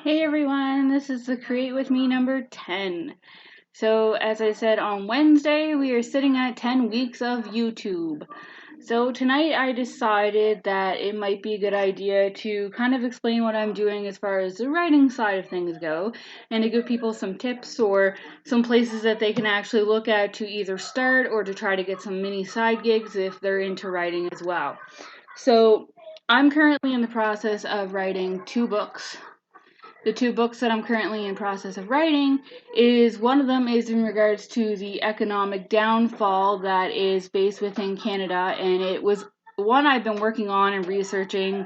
Hey everyone, this is the Create With Me number 10. So, as I said on Wednesday, we are sitting at 10 weeks of YouTube. So, tonight I decided that it might be a good idea to kind of explain what I'm doing as far as the writing side of things go, and to give people some tips or some places that they can actually look at to either start or to try to get some mini side gigs if they're into writing as well. So, I'm currently in the process of writing 2 books. The 2 books that I'm currently in process of writing is one of them is in regards to the economic downfall that is based within Canada, and it was one I've been working on and researching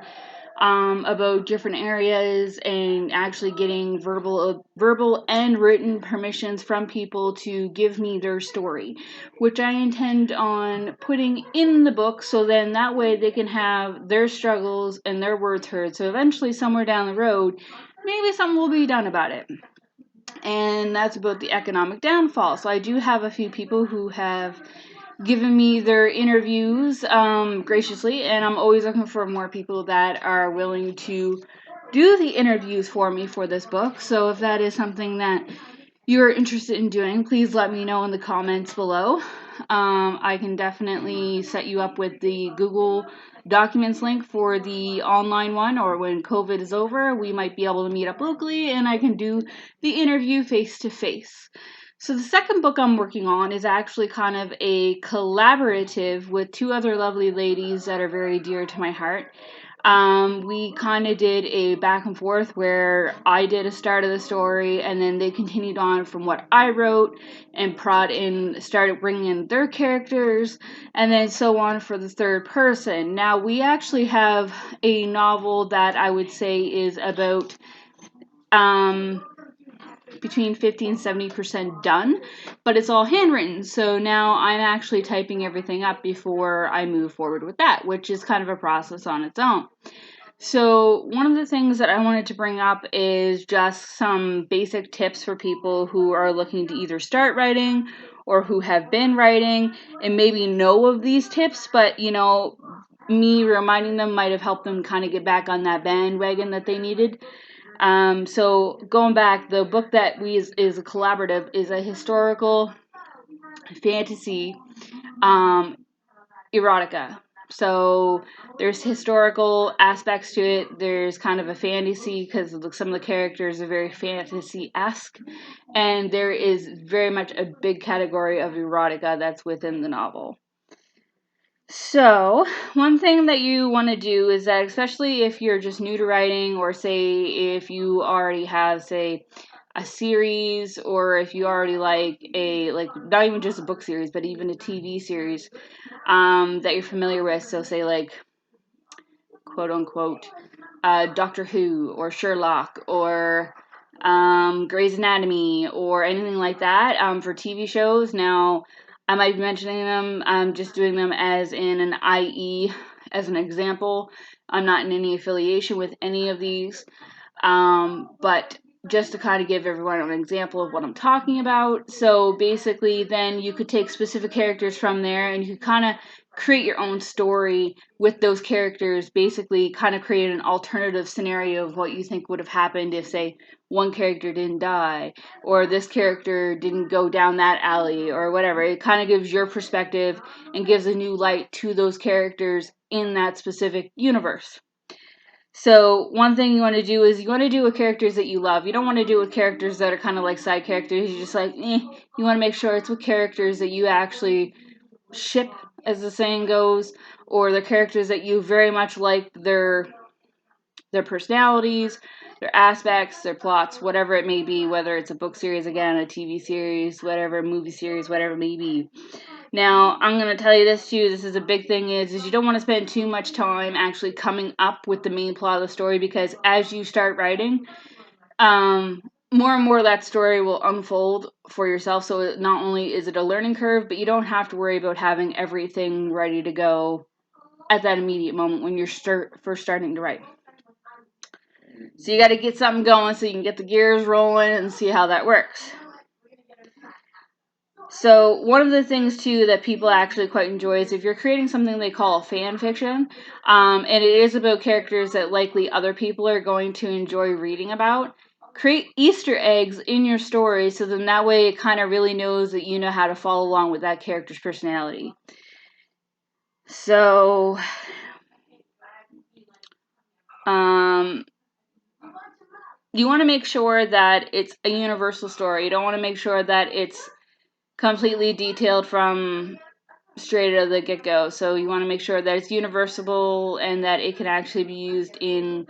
about different areas and actually getting verbal and written permissions from people to give me their story, which I intend on putting in the book so then that way they can have their struggles and their words heard. So eventually, somewhere down the road, maybe something will be done about it. And that's about the economic downfall. So I do have a few people who have given me their interviews graciously, and I'm always looking for more people that are willing to do the interviews for me for this book. So if that is something that you're interested in doing, please let me know in the comments below. I can definitely set you up with the Google Documents link for the online one, or when COVID is over, we might be able to meet up locally and I can do the interview face to face. So the second book I'm working on is actually kind of a collaborative with 2 other lovely ladies that are very dear to my heart. We kind of did a back and forth where I did a start of the story and then they continued on from what I wrote and started bringing in their characters and then so on for the third person. Now we actually have a novel that I would say is about between 50 and 70% done, but it's all handwritten. So now I'm actually typing everything up before I move forward with that, which is kind of a process on its own. So one of the things that I wanted to bring up is just some basic tips for people who are looking to either start writing or who have been writing and maybe know of these tips, but me reminding them might have helped them kind of get back on that bandwagon that they needed. So going back, the book that is a collaborative is a historical fantasy erotica. So there's historical aspects to it. There's kind of a fantasy because some of the characters are very fantasy-esque, and there is very much a big category of erotica that's within the novel. So, one thing that you want to do is that, especially if you're just new to writing, or say if you already have, say, a series, or if you already like not even just a book series, but even a TV series that you're familiar with. So, say like quote unquote Doctor Who or Sherlock or Grey's Anatomy or anything like that for TV shows. Now, I might be mentioning them. I'm just doing them as in an IE, as an example. I'm not in any affiliation with any of these, but just to kind of give everyone an example of what I'm talking about. So basically, then you could take specific characters from there and you could kind of create your own story with those characters, basically kind of create an alternative scenario of what you think would have happened if, say, one character didn't die or this character didn't go down that alley or whatever. It kind of gives your perspective and gives a new light to those characters in that specific universe. So one thing you want to do is you want to do with characters that you love. You don't want to do with characters that are kind of like side characters. You're just like, eh. You want to make sure it's with characters that you actually ship, as the saying goes, or the characters that you very much like their personalities, their aspects, their plots, whatever it may be, whether it's a book series, again, a TV series, whatever, movie series, whatever it may be. Now, I'm going to tell you this too, this is a big thing, is you don't want to spend too much time actually coming up with the main plot of the story, because as you start writing, more and more that story will unfold for yourself. So not only is it a learning curve, but you don't have to worry about having everything ready to go at that immediate moment when you're first starting to write. So you got to get something going so you can get the gears rolling and see how that works. So one of the things too that people actually quite enjoy is if you're creating something they call fan fiction, and it is about characters that likely other people are going to enjoy reading about. Create Easter eggs in your story, so then that way it kind of really knows that you know how to follow along with that character's personality. So, you want to make sure that it's a universal story. You don't want to make sure that it's completely detailed from straight out of the get-go. So you want to make sure that it's universal and that it can actually be used in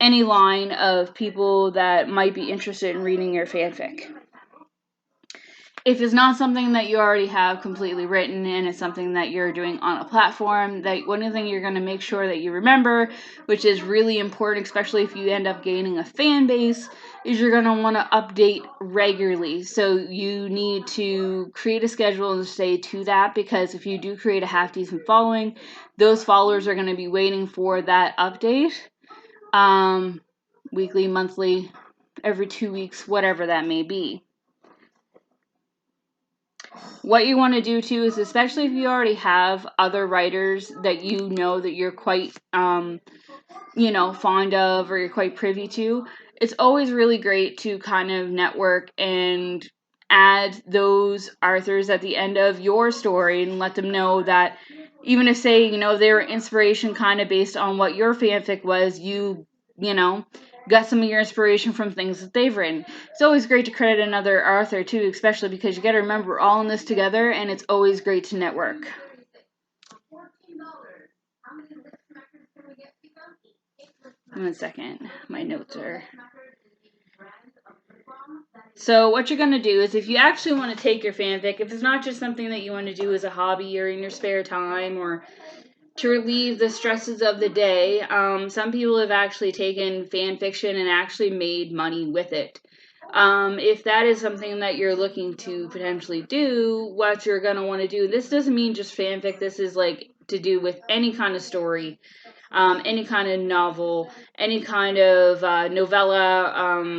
any line of people that might be interested in reading your fanfic. If it's not something that you already have completely written and it's something that you're doing on a platform, that one thing you're going to make sure that you remember, which is really important, especially if you end up gaining a fan base, is you're going to want to update regularly. So you need to create a schedule and stay to that, because if you do create a half decent following, those followers are going to be waiting for that update, weekly, monthly, every 2 weeks, whatever that may be. What you want to do too is, especially if you already have other writers that you know that you're quite fond of or you're quite privy to, it's always really great to kind of network and add those authors at the end of your story and let them know that even if, say, they were inspiration kind of based on what your fanfic was, you got some of your inspiration from things that they've written. It's always great to credit another author too, especially because you got to remember we're all in this together, and it's always great to network. One second, my notes are... So what you're going to do is, if you actually want to take your fanfic, if it's not just something that you want to do as a hobby or in your spare time or to relieve the stresses of the day, some people have actually taken fan fiction and actually made money with it. If that is something that you're looking to potentially do, what you're going to want to do, this doesn't mean just fanfic, this is like to do with any kind of story, any kind of novel, any kind of novella,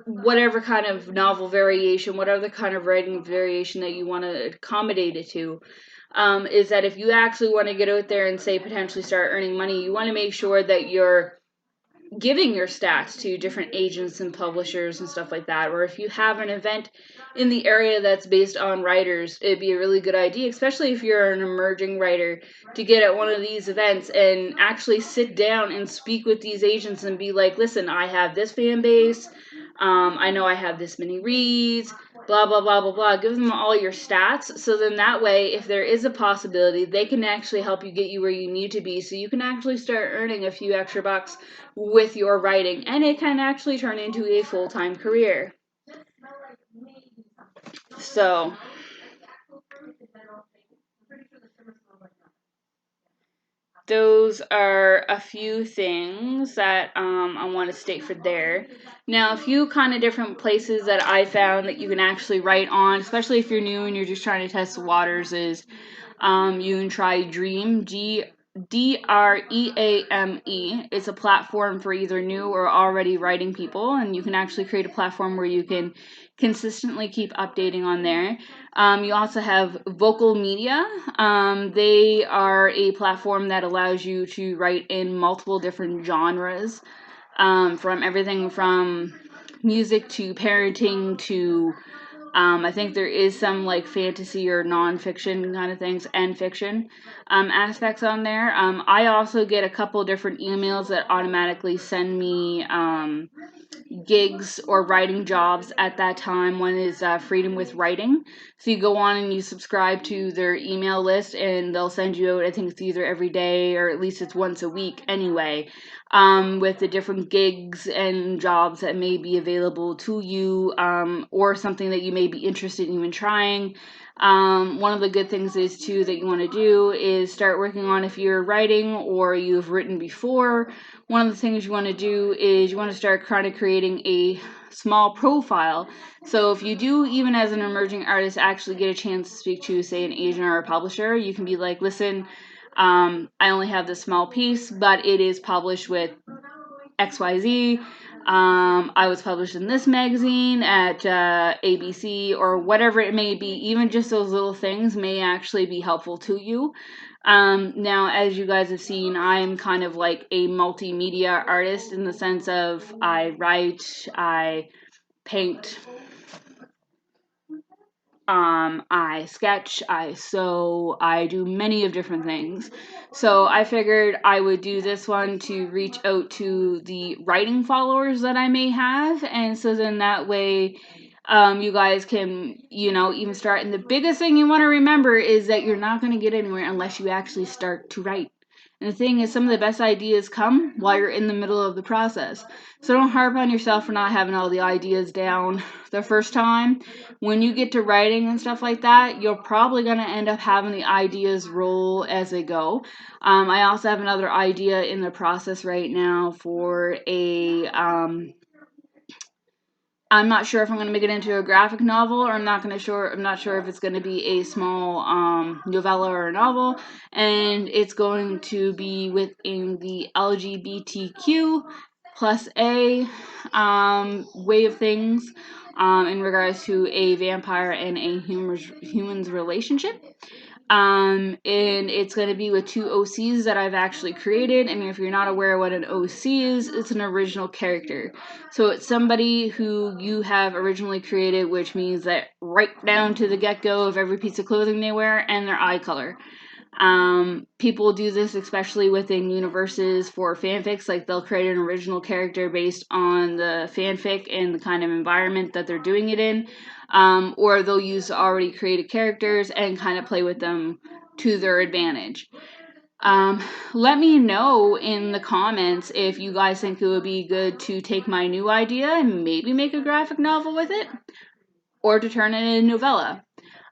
whatever kind of novel variation, whatever kind of writing variation that you want to accommodate it to, is that if you actually want to get out there and, say, potentially start earning money, you want to make sure that you're giving your stats to different agents and publishers and stuff like that. Or if you have an event in the area that's based on writers, it'd be a really good idea, especially if you're an emerging writer, to get at one of these events and actually sit down and speak with these agents and be like, listen, I have this fan base, I know I have this many reads, blah, blah, blah, blah, blah. Give them all your stats, so then that way, if there is a possibility, they can actually help you get you where you need to be, so you can actually start earning a few extra bucks with your writing, and it can actually turn into a full-time career. So, those are a few things that I want to state for there. Now, a few kind of different places that I found that you can actually write on, especially if you're new and you're just trying to test the waters, is you can try Dream, Dreame. It's a platform for either new or already writing people, and you can actually create a platform where you can consistently keep updating on there. You also have Vocal Media. They are a platform that allows you to write in multiple different genres, from everything from music to parenting to I think there is some like fantasy or nonfiction kind of things and fiction aspects on there. I also get a couple different emails that automatically send me gigs or writing jobs at that time. One is Freedom with Writing. So you go on and you subscribe to their email list, and they'll send you out, I think it's either every day or at least it's once a week anyway, with the different gigs and jobs that may be available to you, or something that you may be interested in even trying. One of the good things is too that you want to do is start working on, if you're writing or you've written before, one of the things you want to do is you want to start kind of creating a small profile. So if you do, even as an emerging artist, actually get a chance to speak to, say, an agent or a publisher, you can be like, listen, I only have this small piece, but it is published with XYZ. I was published in this magazine at ABC or whatever it may be. Even just those little things may actually be helpful to you. Now, as you guys have seen, I'm kind of like a multimedia artist in the sense of I write, I paint, I sketch, I sew, I do many of different things. So I figured I would do this one to reach out to the writing followers that I may have, and so then that way you guys can, even start. And the biggest thing you want to remember is that you're not going to get anywhere unless you actually start to write. And the thing is, some of the best ideas come while you're in the middle of the process. So don't harp on yourself for not having all the ideas down the first time. When you get to writing and stuff like that, you're probably going to end up having the ideas roll as they go. I also have another idea in the process right now for I'm not sure if I'm going to make it into a graphic novel, or I'm not sure if it's going to be a small novella or a novel, and it's going to be within the LGBTQ plus A way of things, in regards to a vampire and a human's relationship. And it's going to be with two OCs that I've actually created. And if you're not aware what an OC is, it's an original character. So it's somebody who you have originally created, which means that right down to the get-go of every piece of clothing they wear and their eye color. People do this especially within universes for fanfics. Like, they'll create an original character based on the fanfic and the kind of environment that they're doing it in, or they'll use already created characters and kind of play with them to their advantage. Let me know in the comments if you guys think it would be good to take my new idea and maybe make a graphic novel with it, or to turn it into a novella.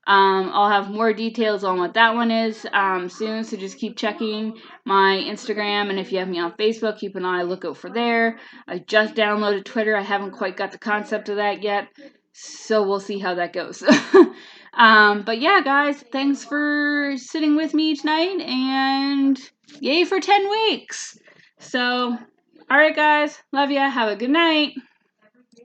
I'll have more details on what that one is soon, so just keep checking my Instagram, and if you have me on Facebook, keep an eye lookout for there. I just downloaded Twitter. I haven't quite got the concept of that yet, so we'll see how that goes. But yeah, guys, thanks for sitting with me tonight, and yay for 10 weeks. So, alright guys, love ya, have a good night.